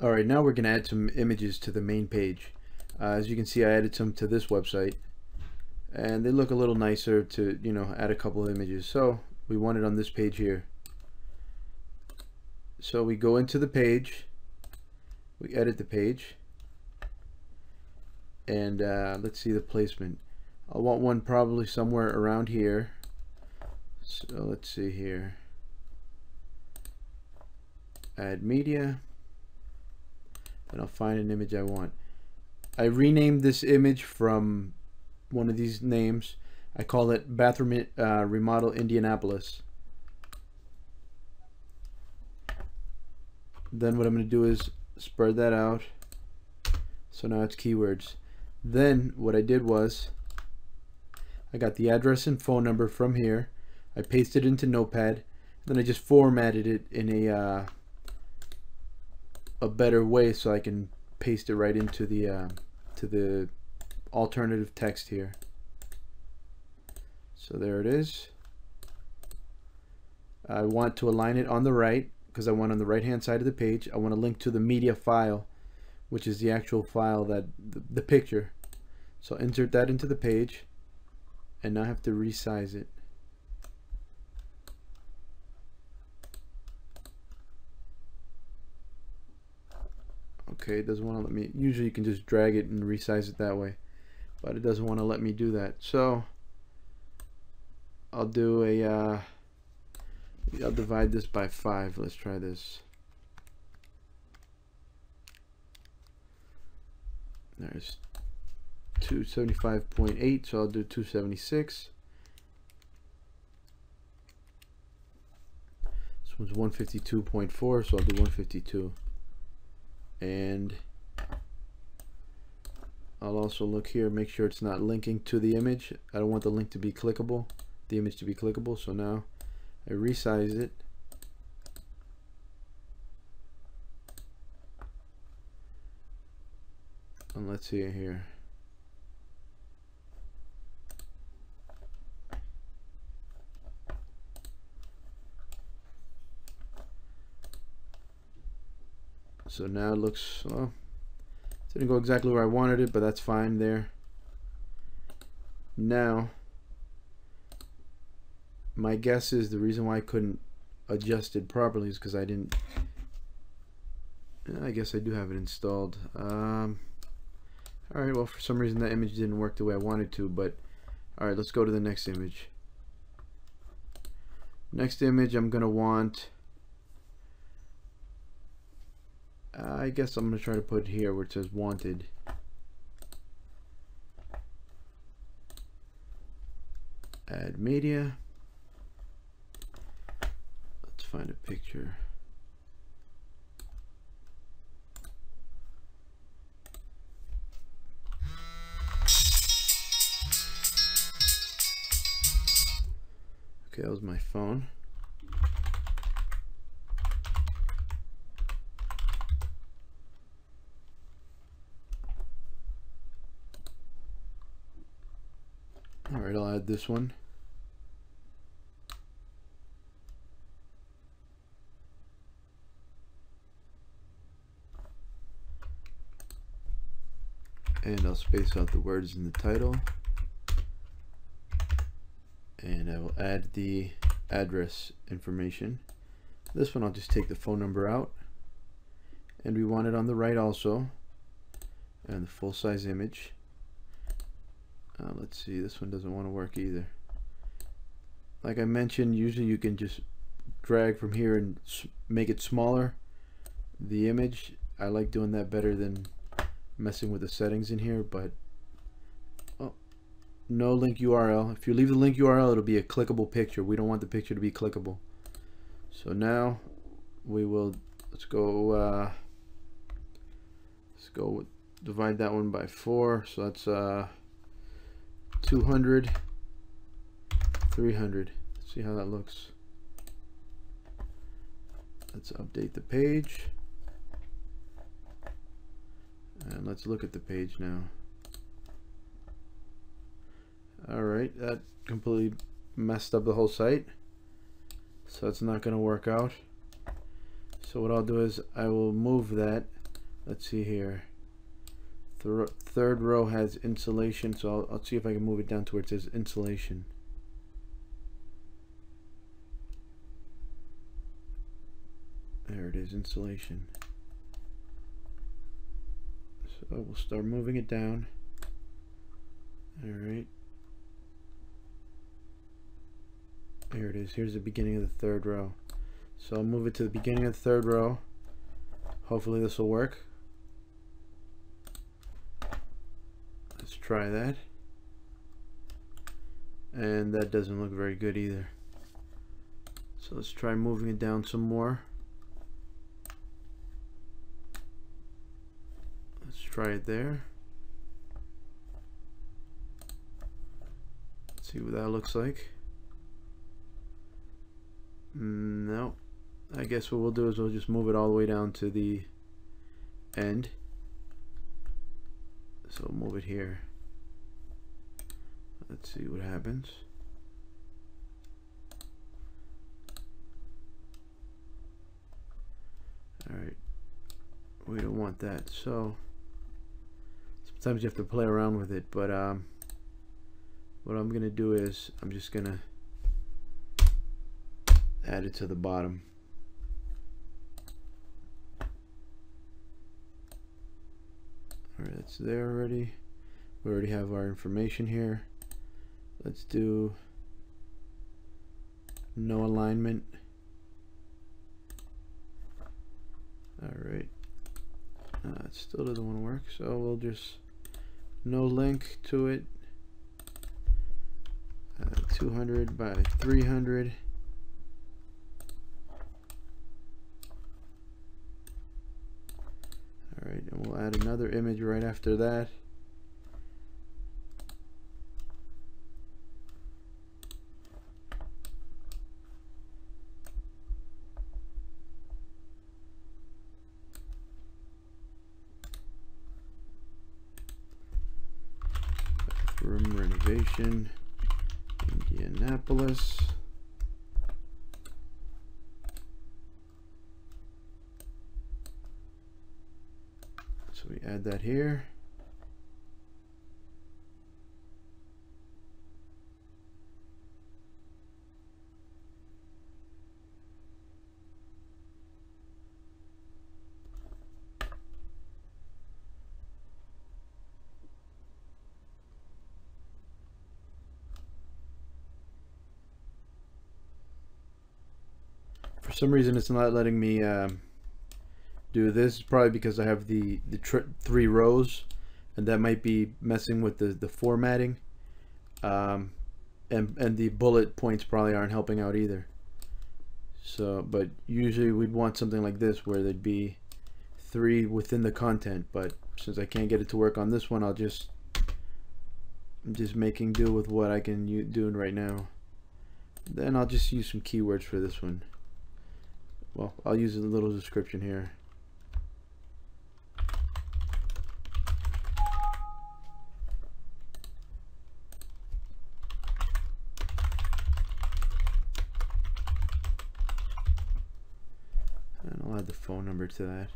Alright, now we're going to add some images to the main page. As you can see, I added some to this website, and they look a little nicer to, you know, add a couple of images. So we want it on this page here. So we go into the page, we edit the page, and let's see the placement. I want one probably somewhere around here. So let's see here. Add media. And I'll find an image I want. I renamed this image from one of these names. I call it Bathroom Remodel Indianapolis. Then what I'm going to do is spread that out. So now it's keywords. Then what I did was I got the address and phone number from here. I pasted it into Notepad. Then I just formatted it in a better way so I can paste it right into the alternative text here. So there it is. I want to align it on the right because I want on the right hand side of the page. I want to link to the media file, which is the actual file that the picture. So insert that into the page, and now I have to resize it. Okay, it doesn't want to let me. Usually you can just drag it and resize it that way, but it doesn't want to let me do that. So I'll do a I'll divide this by 5. Let's try this. There's 275.8, so I'll do 276. This one's 152.4, so I'll do 152. And I'll also look here, make sure it's not linking to the image. I don't want the link to be clickable, the image to be clickable. So now I resize it. And let's see it here. So now it looks, well, it didn't go exactly where I wanted it, but that's fine there. Now, my guess is the reason why I couldn't adjust it properly is because I didn't, I guess I do have it installed. Alright, well, for some reason that image didn't work the way I wanted to, but alright, let's go to the next image. Next image I'm going to want, I guess I'm going to try to put it here where it says wanted. Add media. Let's find a picture. Okay, that was my phone. Alright, I'll add this one. And I'll space out the words in the title. And I will add the address information. This one I'll just take the phone number out. And we want it on the right also. And the full-size image. Let's see, this one doesn't want to work either. Like I mentioned, usually you can just drag from here and make it smaller, the image. I like doing that better than messing with the settings in here, but oh, no link URL. If you leave the link URL, it'll be a clickable picture. We don't want the picture to be clickable. So now we will, let's go divide that one by 4. So that's 200, 300. Let's see how that looks. Let's update the page. And let's look at the page now. Alright, that completely messed up the whole site. So it's not going to work out. So what I'll do is I will move that let's see here. Third row has insulation, so I'll see if I can move it down to where it says insulation. There it is, insulation. So we'll start moving it down. Alright. Here it is. Here's the beginning of the third row. So I'll move it to the beginning of the third row. Hopefully this will work. Let's try that. And that doesn't look very good either. So let's try moving it down some more. Let's try it there. Let's see what that looks like. No. I guess what we'll do is we'll just move it all the way down to the end. So we'll move it here. Let's see what happens. Alright. We don't want that. So sometimes you have to play around with it, but what I'm gonna do is I'm just gonna add it to the bottom. Alright, that's there already. We already have our information here. Let's do no alignment. Alright. It still doesn't want to work, so we'll just no link to it. 200 by 300. Alright, and we'll add another image right after that. Room renovation, Indianapolis. So we add that here. For some reason it's not letting me do this, probably because I have the 3 rows, and that might be messing with the formatting, and the bullet points probably aren't helping out either. So, but usually we'd want something like this where there'd be 3 within the content, but since I can't get it to work on this one, I'm just making do with what I can do right now. Then I'll just use some keywords for this one. Well, I'll use a little description here. And I'll add the phone number to that.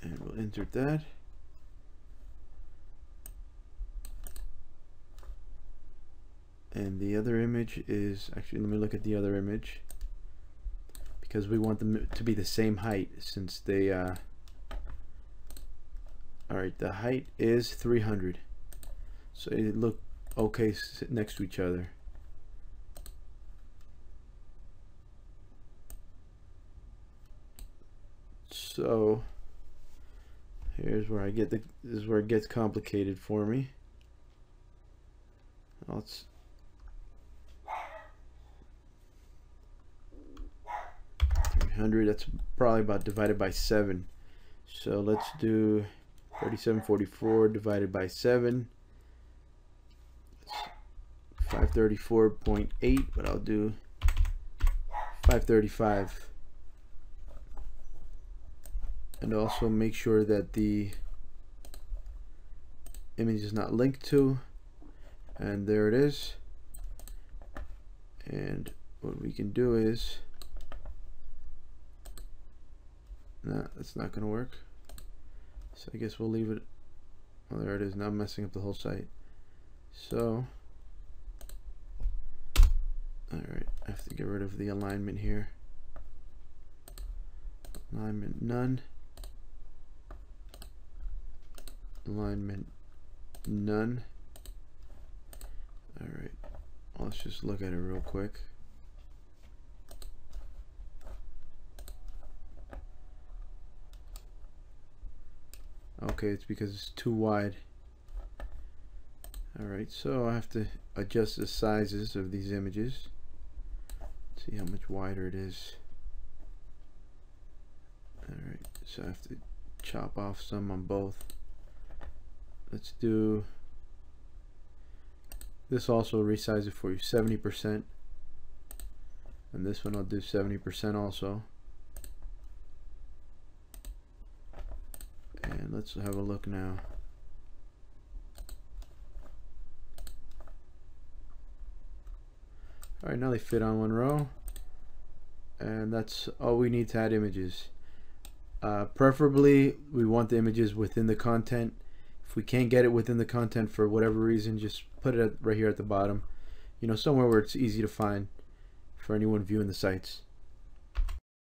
And we'll insert that. And the other image is, actually let me look at the other image, because we want them to be the same height since they alright, the height is 300, so they look okay next to each other. So here's where I get this is where it gets complicated for me. Let's 300, that's probably about divided by 7. So let's do 3744 divided by 7. 534.8, but I'll do 535. And also make sure that the image is not linked to, and there it is. And what we can do is, no, that's not going to work, so I guess we'll leave it. Oh, there it is. Now I'm messing up the whole site. So alright, I have to get rid of the alignment here. Alignment none, alignment none. Alright, let's just look at it real quick. Okay, it's because it's too wide. Alright, so I have to adjust the sizes of these images. See how much wider it is. Alright, so I have to chop off some on both. Let's do this, also resize it for you, 70%. And this one I'll do 70% also. And let's have a look now. Alright, now they fit on one row. And that's all we need to add images. Preferably we want the images within the content. If we can't get it within the content for whatever reason, just put it right here at the bottom, you know, somewhere where it's easy to find for anyone viewing the sites.